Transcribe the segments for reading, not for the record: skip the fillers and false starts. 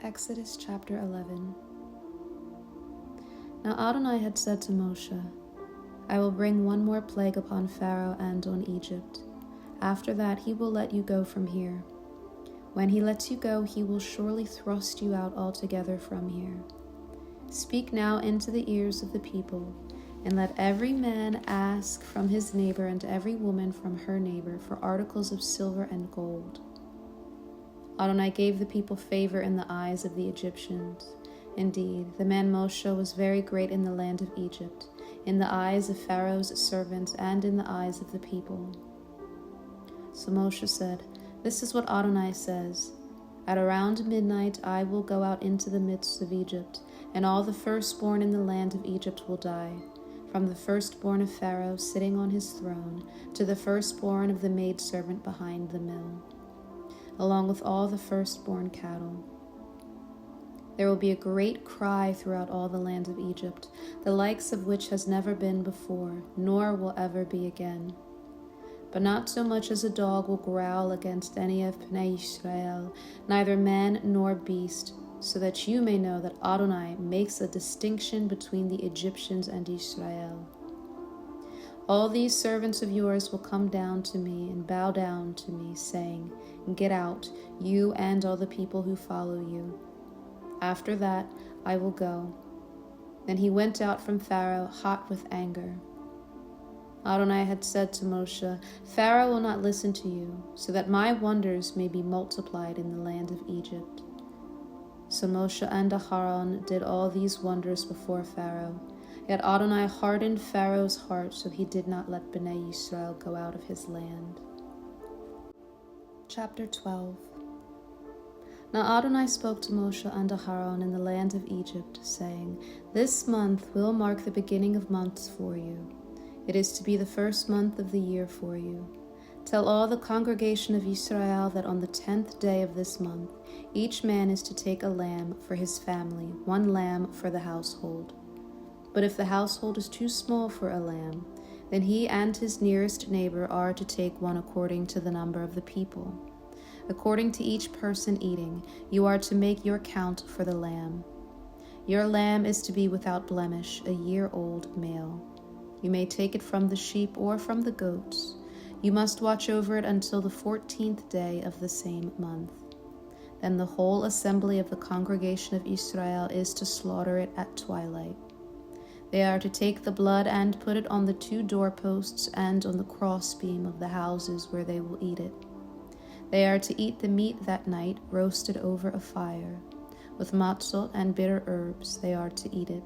Exodus chapter 11. Now Adonai had said to Moshe, I will bring one more plague upon Pharaoh and on Egypt. After that he will let you go from here. When he lets you go, he will surely thrust you out altogether from here. Speak now into the ears of the people, and let every man ask from his neighbor and every woman from her neighbor for articles of silver and gold. Adonai gave the people favor in the eyes of the Egyptians. Indeed, the man Moshe was very great in the land of Egypt, in the eyes of Pharaoh's servants and in the eyes of the people. So Moshe said, This is what Adonai says, At around midnight I will go out into the midst of Egypt, and all the firstborn in the land of Egypt will die, from the firstborn of Pharaoh sitting on his throne to the firstborn of the maidservant behind the mill, along with all the firstborn cattle. There will be a great cry throughout all the land of Egypt, the likes of which has never been before, nor will ever be again. But not so much as a dog will growl against any of Bnei Israel, neither man nor beast, so that you may know that Adonai makes a distinction between the Egyptians and Israel. All these servants of yours will come down to me and bow down to me, saying, Get out, you and all the people who follow you. After that, I will go. Then he went out from Pharaoh, hot with anger. Adonai had said to Moshe, Pharaoh will not listen to you, so that my wonders may be multiplied in the land of Egypt. So Moshe and Aharon did all these wonders before Pharaoh. Yet Adonai hardened Pharaoh's heart, so he did not let Bnei Israel go out of his land. Chapter 12. Now Adonai spoke to Moshe and Aharon in the land of Egypt, saying, This month will mark the beginning of months for you. It is to be the first month of the year for you. Tell all the congregation of Israel that on the 10th day of this month, each man is to take a lamb for his family, one lamb for the household. But if the household is too small for a lamb, then he and his nearest neighbor are to take one according to the number of the people. According to each person eating, you are to make your count for the lamb. Your lamb is to be without blemish, a year-old male. You may take it from the sheep or from the goats. You must watch over it until the 14th day of the same month. Then the whole assembly of the congregation of Israel is to slaughter it at twilight. They are to take the blood and put it on the 2 doorposts and on the crossbeam of the houses where they will eat it. They are to eat the meat that night, roasted over a fire. With matzot and bitter herbs they are to eat it.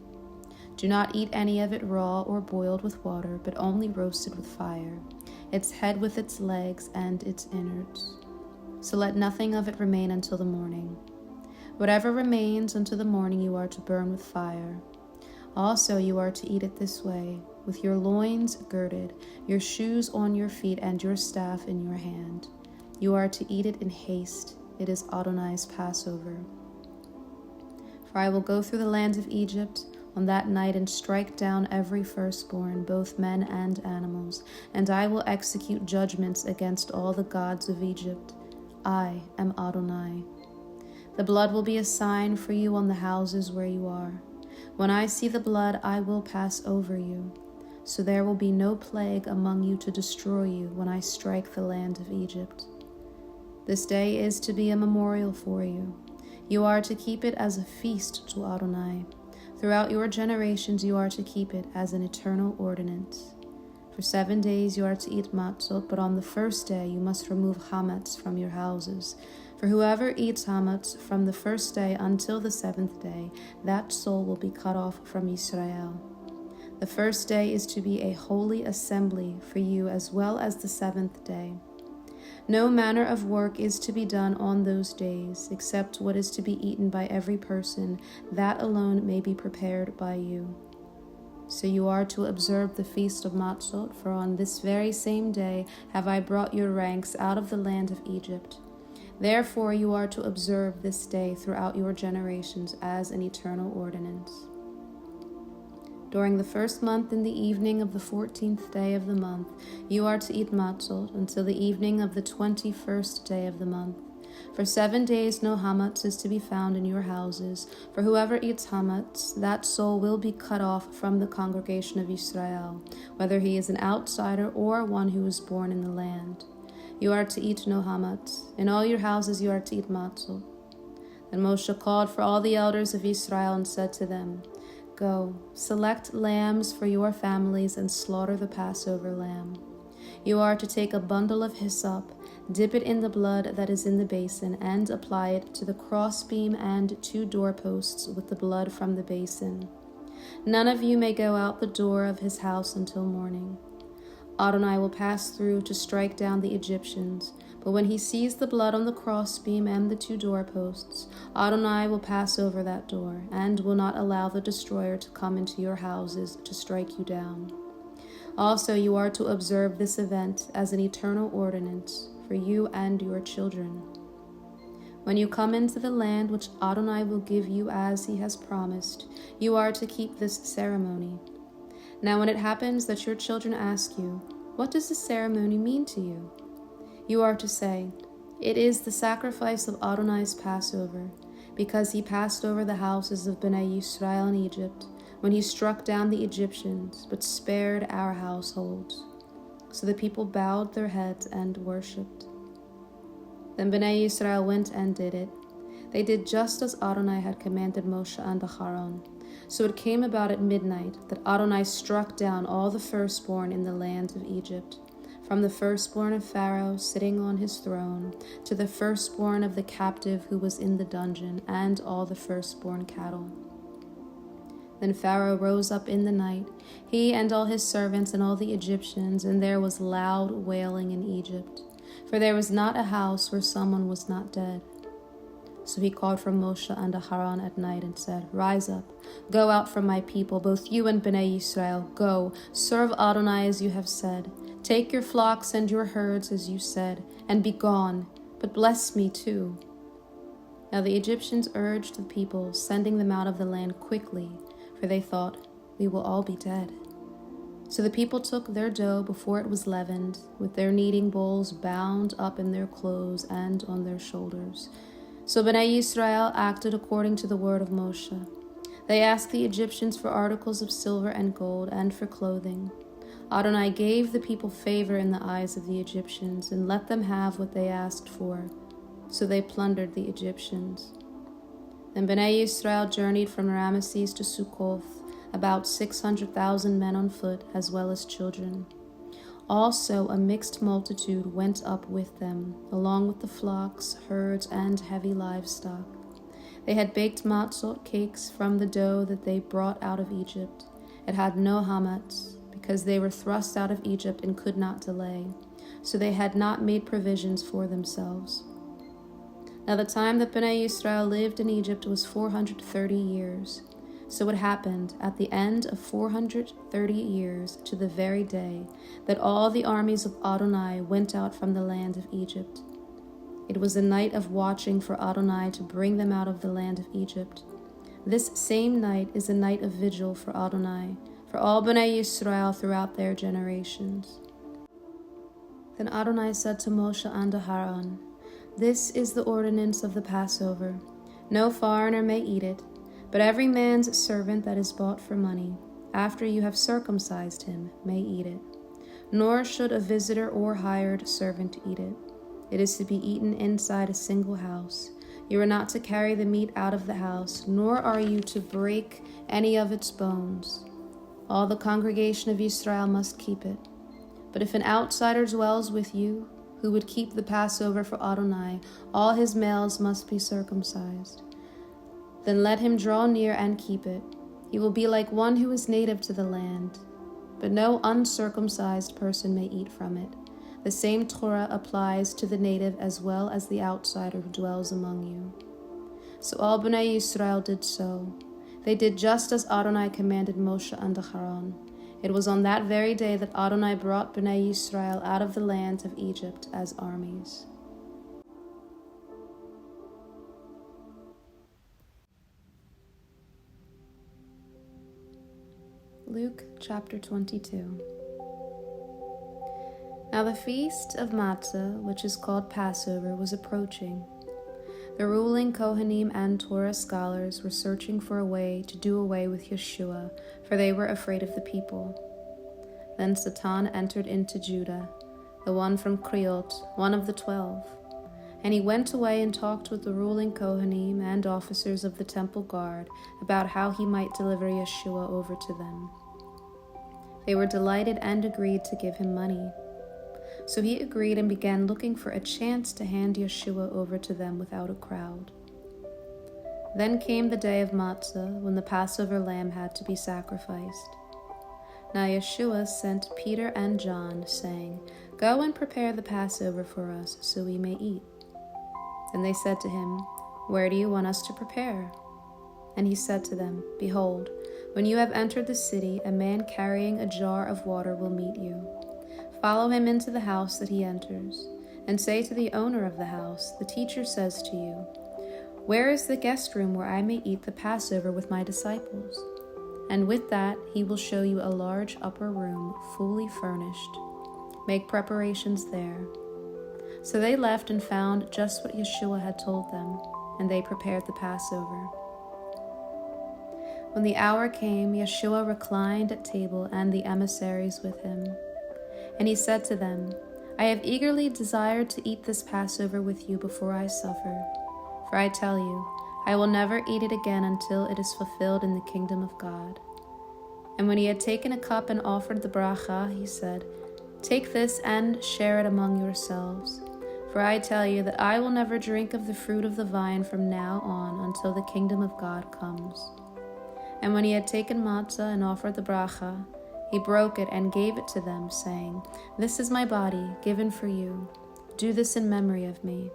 Do not eat any of it raw or boiled with water, but only roasted with fire, its head with its legs and its innards. So let nothing of it remain until the morning. Whatever remains until the morning you are to burn with fire. Also you are to eat it this way, with your loins girded, your shoes on your feet, and your staff in your hand. You are to eat it in haste. It is Adonai's Passover. For I will go through the land of Egypt on that night and strike down every firstborn, both men and animals, and I will execute judgments against all the gods of Egypt. I am Adonai. The blood will be a sign for you on the houses where you are. When I see the blood, I will pass over you. So there will be no plague among you to destroy you when I strike the land of Egypt. This day is to be a memorial for you. You are to keep it as a feast to Adonai. Throughout your generations you are to keep it as an eternal ordinance. For 7 days you are to eat matzot, but on the first day you must remove hametz from your houses. For whoever eats hametz from the first day until the 7th day, that soul will be cut off from Israel. The first day is to be a holy assembly for you, as well as the 7th day. No manner of work is to be done on those days, except what is to be eaten by every person. That alone may be prepared by you. So you are to observe the feast of matzot, for on this very same day have I brought your ranks out of the land of Egypt. Therefore you are to observe this day throughout your generations as an eternal ordinance. During the first month in the evening of the 14th day of the month, you are to eat matzot until the evening of the 21st day of the month. For 7 days no hametz is to be found in your houses, for whoever eats hametz, that soul will be cut off from the congregation of Israel, whether he is an outsider or one who was born in the land. You are to eat no hametz. In all your houses you are to eat matzot. Then Moshe called for all the elders of Israel and said to them, Go, select lambs for your families and slaughter the Passover lamb. You are to take a bundle of hyssop, dip it in the blood that is in the basin, and apply it to the crossbeam and 2 doorposts with the blood from the basin. None of you may go out the door of his house until morning. Adonai will pass through to strike down the Egyptians, but when he sees the blood on the crossbeam and the 2 doorposts, Adonai will pass over that door, and will not allow the destroyer to come into your houses to strike you down. Also, you are to observe this event as an eternal ordinance for you and your children. When you come into the land which Adonai will give you as he has promised, you are to keep this ceremony. Now when it happens that your children ask you, What does this ceremony mean to you? You are to say, It is the sacrifice of Adonai's Passover, because he passed over the houses of Bnei Yisrael in Egypt, when he struck down the Egyptians, but spared our households. So the people bowed their heads and worshipped. Then Bnei Yisrael went and did it. They did just as Adonai had commanded Moshe and Aharon. So it came about at midnight that Adonai struck down all the firstborn in the land of Egypt, from the firstborn of Pharaoh sitting on his throne, to the firstborn of the captive who was in the dungeon, and all the firstborn cattle. Then Pharaoh rose up in the night, he and all his servants and all the Egyptians, and there was loud wailing in Egypt, for there was not a house where someone was not dead. So he called for Moshe and Aharon at night and said, Rise up, go out from my people, both you and Bnei Yisrael. Go, serve Adonai as you have said. Take your flocks and your herds as you said, and be gone, but bless me too. Now the Egyptians urged the people, sending them out of the land quickly, for they thought, We will all be dead. So the people took their dough before it was leavened, with their kneading bowls bound up in their clothes and on their shoulders. So Bnei Yisrael acted according to the word of Moshe. They asked the Egyptians for articles of silver and gold, and for clothing. Adonai gave the people favor in the eyes of the Egyptians, and let them have what they asked for. So they plundered the Egyptians. Then Bnei Yisrael journeyed from Ramesses to Sukkoth, about 600,000 men on foot, as well as children. Also a mixed multitude went up with them, along with the flocks, herds, and heavy livestock. They had baked matzot cakes from the dough that they brought out of Egypt. It had no hametz, because they were thrust out of Egypt and could not delay, so they had not made provisions for themselves. Now the time that Bnei Yisrael lived in Egypt was 430 years. So it happened at the end of 430 years, to the very day, that all the armies of Adonai went out from the land of Egypt. It was a night of watching for Adonai to bring them out of the land of Egypt. This same night is a night of vigil for Adonai, for all Bnei Yisrael throughout their generations. Then Adonai said to Moshe and Aharon, This is the ordinance of the Passover. No foreigner may eat it, but every man's servant that is bought for money, after you have circumcised him, may eat it. Nor should a visitor or hired servant eat it. It is to be eaten inside a single house. You are not to carry the meat out of the house, nor are you to break any of its bones. All the congregation of Israel must keep it. But if an outsider dwells with you, who would keep the Passover for Adonai, all his males must be circumcised. Then let him draw near and keep it. He will be like one who is native to the land. But no uncircumcised person may eat from it. The same Torah applies to the native as well as the outsider who dwells among you. So all Bnei Yisrael did so. They did just as Adonai commanded Moshe and Aharon. It was on that very day that Adonai brought Bnei Yisrael out of the land of Egypt as armies. Luke chapter 22. Now the feast of Matzah, which is called Passover, was approaching. The ruling Kohanim and Torah scholars were searching for a way to do away with Yeshua, for they were afraid of the people. Then Satan entered into Judah, the one from Kriot, one of the 12. And he went away and talked with the ruling Kohanim and officers of the temple guard about how he might deliver Yeshua over to them. They were delighted and agreed to give him money. So he agreed and began looking for a chance to hand Yeshua over to them without a crowd. Then came the day of Matzah, when the Passover lamb had to be sacrificed. Now Yeshua sent Peter and John, saying, "Go and prepare the Passover for us, so we may eat." And they said to him, "Where do you want us to prepare?" And he said to them, "Behold, when you have entered the city, a man carrying a jar of water will meet you. Follow him into the house that he enters, and say to the owner of the house, 'The teacher says to you, where is the guest room where I may eat the Passover with my disciples?' And with that he will show you a large upper room, fully furnished. Make preparations there." So they left and found just what Yeshua had told them, and they prepared the Passover. When the hour came, Yeshua reclined at table and the emissaries with him. And he said to them, "I have eagerly desired to eat this Passover with you before I suffer. For I tell you, I will never eat it again until it is fulfilled in the kingdom of God." And when he had taken a cup and offered the bracha, he said, "Take this and share it among yourselves. For I tell you that I will never drink of the fruit of the vine from now on until the kingdom of God comes." And when he had taken matzah and offered the bracha, he broke it and gave it to them, saying, "This is my body, given for you. Do this in memory of me."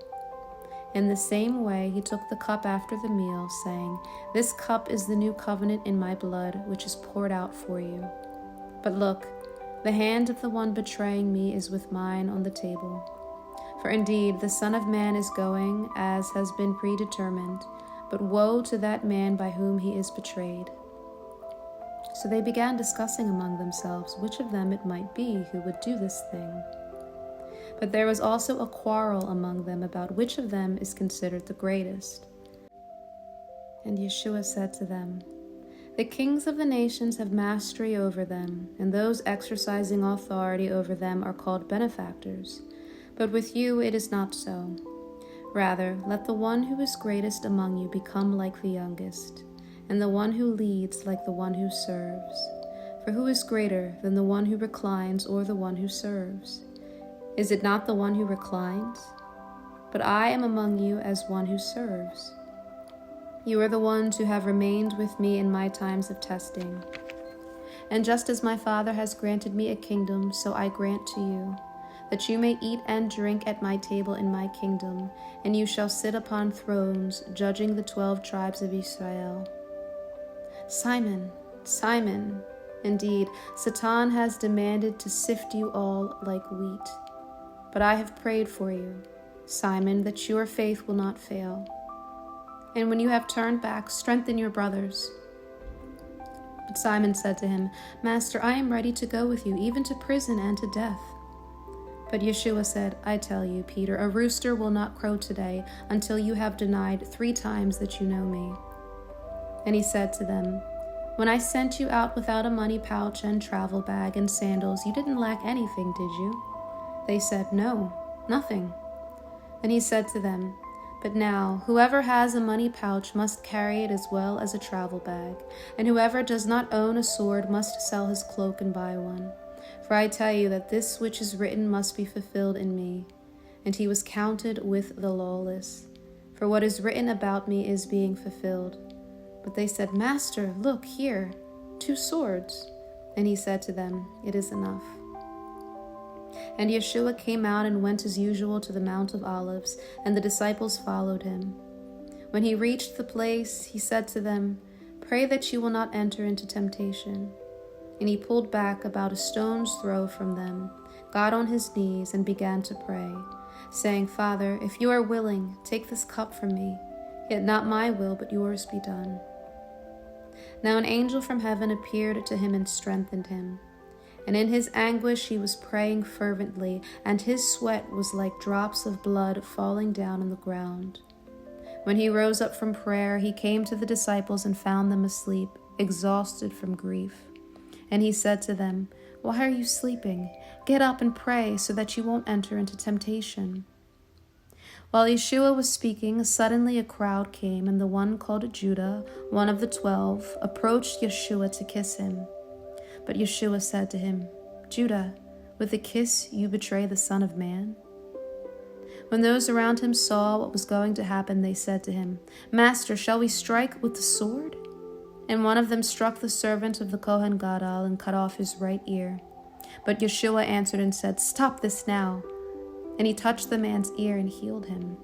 In the same way he took the cup after the meal, saying, "This cup is the new covenant in my blood, which is poured out for you. But look, the hand of the one betraying me is with mine on the table. For indeed the Son of Man is going as has been predetermined, but woe to that man by whom he is betrayed." So they began discussing among themselves which of them it might be who would do this thing. But there was also a quarrel among them about which of them is considered the greatest. And Yeshua said to them, "The kings of the nations have mastery over them, and those exercising authority over them are called benefactors. But with you it is not so. Rather, let the one who is greatest among you become like the youngest, and the one who leads like the one who serves. For who is greater than the one who reclines or the one who serves? Is it not the one who reclines? But I am among you as one who serves. You are the ones who have remained with me in my times of testing. And just as my Father has granted me a kingdom, so I grant to you, that you may eat and drink at my table in my kingdom, and you shall sit upon thrones, judging the 12 tribes of Israel. Simon, Simon, indeed, Satan has demanded to sift you all like wheat. But I have prayed for you, Simon, that your faith will not fail. And when you have turned back, strengthen your brothers." But Simon said to him, "Master, I am ready to go with you, even to prison and to death." But Yeshua said, "I tell you, Peter, a rooster will not crow today until you have denied 3 times that you know me." And he said to them, "When I sent you out without a money pouch and travel bag and sandals, you didn't lack anything, did you?" They said, "No, nothing." Then he said to them, "But now, whoever has a money pouch must carry it as well as a travel bag, and whoever does not own a sword must sell his cloak and buy one. For I tell you that this which is written must be fulfilled in me." And he was counted with the lawless. For what is written about me is being fulfilled. But they said, "Master, look here, 2 swords." And he said to them, "It is enough." And Yeshua came out and went as usual to the Mount of Olives, and the disciples followed him. When he reached the place, he said to them, "Pray that you will not enter into temptation." And he pulled back about a stone's throw from them, got on his knees, and began to pray, saying, "Father, if you are willing, take this cup from me, yet not my will, but yours be done." Now an angel from heaven appeared to him and strengthened him. And in his anguish he was praying fervently, and his sweat was like drops of blood falling down on the ground. When he rose up from prayer, he came to the disciples and found them asleep, exhausted from grief. And he said to them, "Why are you sleeping? Get up and pray so that you won't enter into temptation." While Yeshua was speaking, suddenly a crowd came, and the one called Judah, one of the 12, approached Yeshua to kiss him. But Yeshua said to him, "Judah, with a kiss you betray the Son of Man?" When those around him saw what was going to happen, they said to him, "Master, shall we strike with the sword?" And one of them struck the servant of the Kohen Gadol and cut off his right ear. But Yeshua answered and said, "Stop this now." And he touched the man's ear and healed him.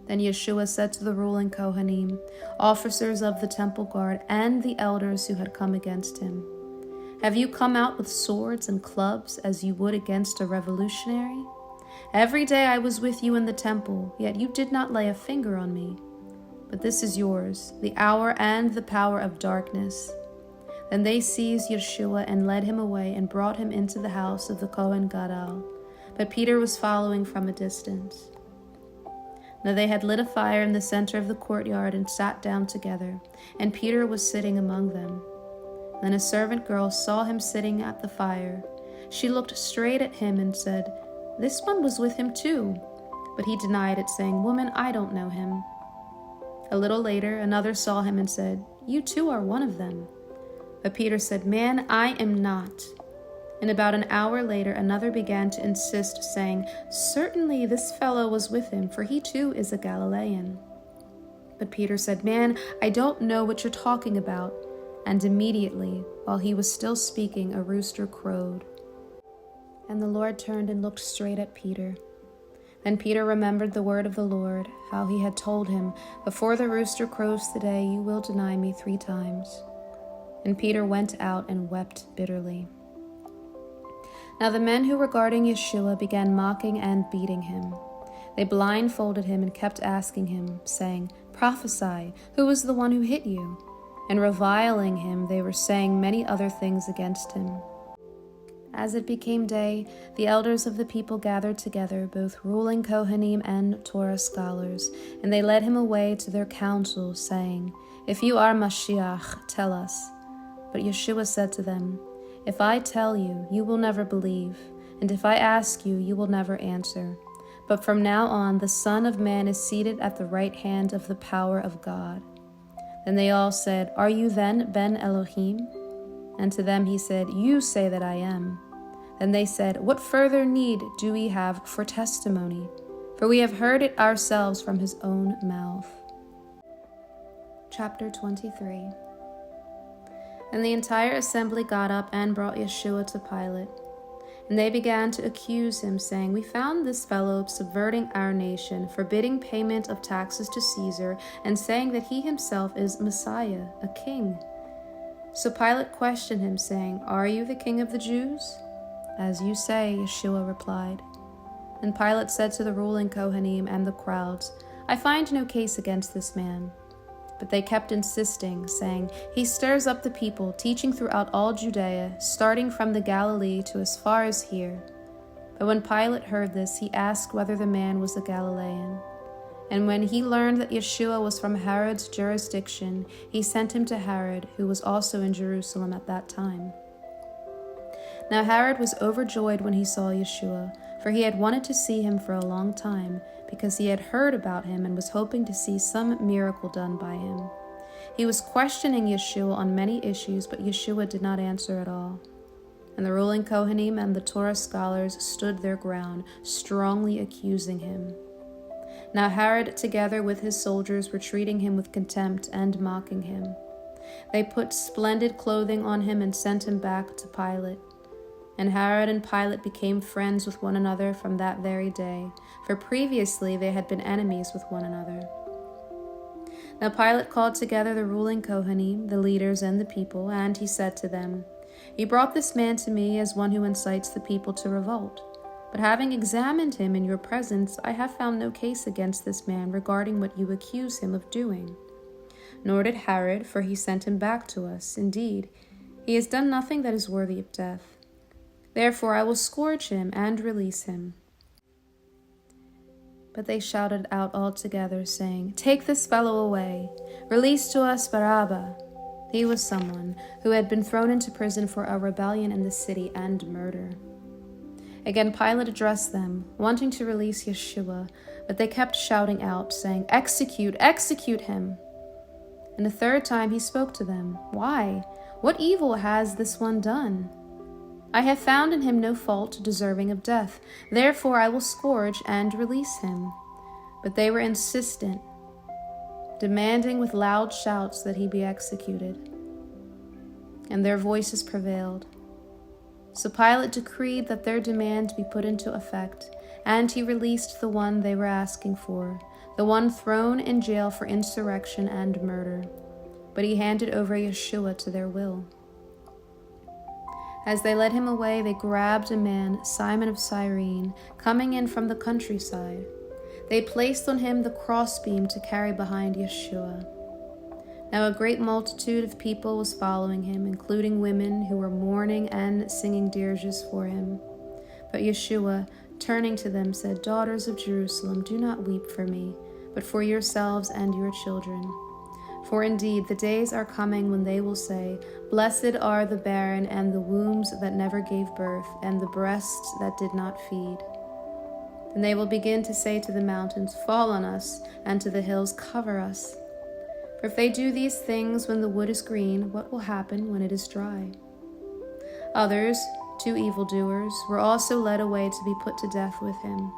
Then Yeshua said to the ruling Kohanim, officers of the temple guard, and the elders who had come against him, "Have you come out with swords and clubs as you would against a revolutionary? Every day I was with you in the temple, yet you did not lay a finger on me. But this is yours, the hour and the power of darkness." Then they seized Yeshua and led him away and brought him into the house of the Kohen Gadol. But Peter was following from a distance. Now they had lit a fire in the center of the courtyard and sat down together, and Peter was sitting among them. Then a servant girl saw him sitting at the fire. She looked straight at him and said, "This one was with him too." But he denied it, saying, "Woman, I don't know him." A little later, another saw him and said, "You too are one of them." But Peter said, "Man, I am not." And about an hour later, another began to insist, saying, "Certainly this fellow was with him, for he too is a Galilean." But Peter said, "Man, I don't know what you're talking about." And immediately, while he was still speaking, a rooster crowed. And the Lord turned and looked straight at Peter. Then Peter remembered the word of the Lord, how he had told him, "Before the rooster crows today, you will deny me 3 times." And Peter went out and wept bitterly. Now the men who were guarding Yeshua began mocking and beating him. They blindfolded him and kept asking him, saying, "Prophesy, who was the one who hit you?" And reviling him, they were saying many other things against him. As it became day, the elders of the people gathered together, both ruling Kohanim and Torah scholars, and they led him away to their council, saying, "If you are Mashiach, tell us." But Yeshua said to them, "If I tell you, you will never believe, and if I ask you, you will never answer. But from now on, the Son of Man is seated at the right hand of the power of God." Then they all said, "Are you then Ben Elohim?" And to them he said, "You say that I am." Then they said, "What further need do we have for testimony? For we have heard it ourselves from his own mouth." Chapter 23. And the entire assembly got up and brought Yeshua to Pilate. And they began to accuse him, saying, "We found this fellow subverting our nation, forbidding payment of taxes to Caesar, and saying that he himself is Messiah, a king." So Pilate questioned him, saying, "Are you the king of the Jews?" "As you say," Yeshua replied. And Pilate said to the ruling Kohanim and the crowds, "I find no case against this man." But they kept insisting, saying, "He stirs up the people, teaching throughout all Judea, starting from the Galilee to as far as here." But when Pilate heard this, he asked whether the man was a Galilean. And when he learned that Yeshua was from Herod's jurisdiction, he sent him to Herod, who was also in Jerusalem at that time. Now Herod was overjoyed when he saw Yeshua, for he had wanted to see him for a long time, because he had heard about him and was hoping to see some miracle done by him. He was questioning Yeshua on many issues, but Yeshua did not answer at all. And the ruling Kohanim and the Torah scholars stood their ground, strongly accusing him. Now Herod, together with his soldiers, were treating him with contempt and mocking him. They put splendid clothing on him and sent him back to Pilate. And Herod and Pilate became friends with one another from that very day, for previously they had been enemies with one another. Now Pilate called together the ruling Kohanim, the leaders, and the people, and he said to them, "You brought this man to me as one who incites the people to revolt. But having examined him in your presence, I have found no case against this man regarding what you accuse him of doing. Nor did Herod, for he sent him back to us. Indeed, he has done nothing that is worthy of death. Therefore I will scourge him and release him." But they shouted out all together, saying, "Take this fellow away! Release to us Barabbas!" He was someone who had been thrown into prison for a rebellion in the city and murder. Again Pilate addressed them, wanting to release Yeshua, but they kept shouting out, saying, "Execute! Execute him!" And a third time he spoke to them. "Why? What evil has this one done? I have found in him no fault deserving of death. Therefore I will scourge and release him." But they were insistent, demanding with loud shouts that he be executed. And their voices prevailed. So Pilate decreed that their demand be put into effect, and he released the one they were asking for, the one thrown in jail for insurrection and murder. But he handed over Yeshua to their will. As they led him away, they grabbed a man, Simon of Cyrene, coming in from the countryside. They placed on him the crossbeam to carry behind Yeshua. Now a great multitude of people was following him, including women who were mourning and singing dirges for him. But Yeshua, turning to them, said, "Daughters of Jerusalem, do not weep for me, but for yourselves and your children. For indeed the days are coming when they will say, 'Blessed are the barren and the wombs that never gave birth, and the breasts that did not feed.' Then they will begin to say to the mountains, 'Fall on us,' and to the hills, 'Cover us.' For if they do these things when the wood is green, what will happen when it is dry?" Others, 2 evildoers, were also led away to be put to death with him.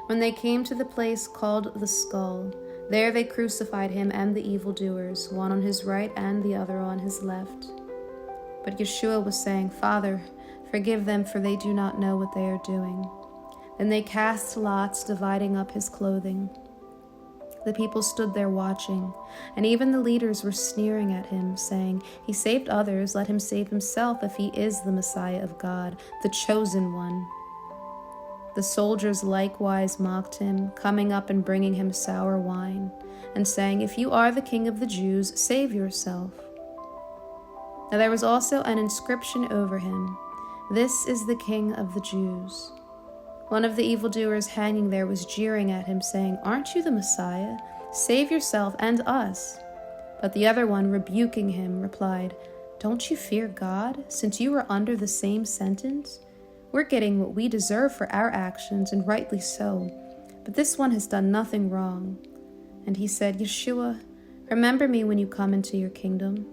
When they came to the place called the Skull, there they crucified him and the evildoers, one on his right and the other on his left. But Yeshua was saying, "Father, forgive them, for they do not know what they are doing." Then they cast lots, dividing up his clothing. The people stood there watching, and even the leaders were sneering at him, saying, "He saved others, let him save himself if he is the Messiah of God, the chosen one." The soldiers likewise mocked him, coming up and bringing him sour wine, and saying, "If you are the king of the Jews, save yourself." Now there was also an inscription over him, "This is the King of the Jews." One of the evildoers hanging there was jeering at him, saying, "Aren't you the Messiah? Save yourself and us." But the other one, rebuking him, replied, "Don't you fear God, since you are under the same sentence? We're getting what we deserve for our actions, and rightly so. But this one has done nothing wrong." And he said, "Yeshua, remember me when you come into your kingdom."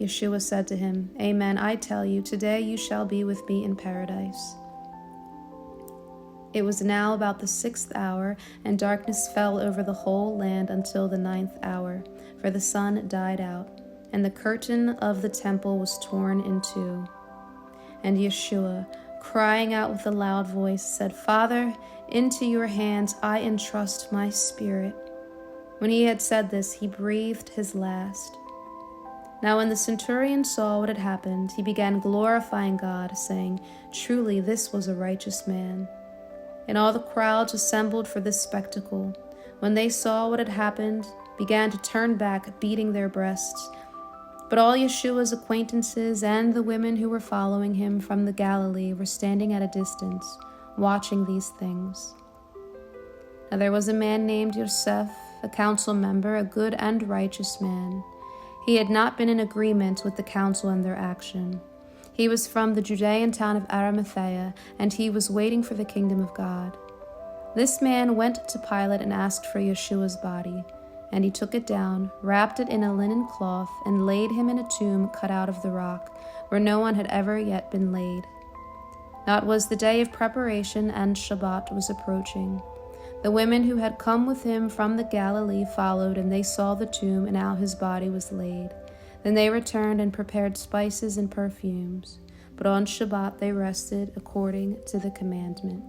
Yeshua said to him, "Amen, I tell you, today you shall be with me in paradise." It was now about the 6th hour, and darkness fell over the whole land until the 9th hour, for the sun died out, and the curtain of the temple was torn in two. And Yeshua, crying out with a loud voice, said, "Father, into your hands I entrust my spirit." When he had said this, he breathed his last. Now when the centurion saw what had happened, he began glorifying God, saying, "Truly this was a righteous man." And all the crowds assembled for this spectacle, when they saw what had happened, began to turn back, beating their breasts. But all Yeshua's acquaintances and the women who were following him from the Galilee were standing at a distance, watching these things. Now there was a man named Yosef, a council member, a good and righteous man. He had not been in agreement with the council in their action. He was from the Judean town of Arimathea, and he was waiting for the kingdom of God. This man went to Pilate and asked for Yeshua's body, and he took it down, wrapped it in a linen cloth, and laid him in a tomb cut out of the rock, where no one had ever yet been laid. Now it was the day of preparation, and Shabbat was approaching. The women who had come with him from the Galilee followed, and they saw the tomb and how his body was laid. Then they returned and prepared spices and perfumes, but on Shabbat they rested according to the commandment.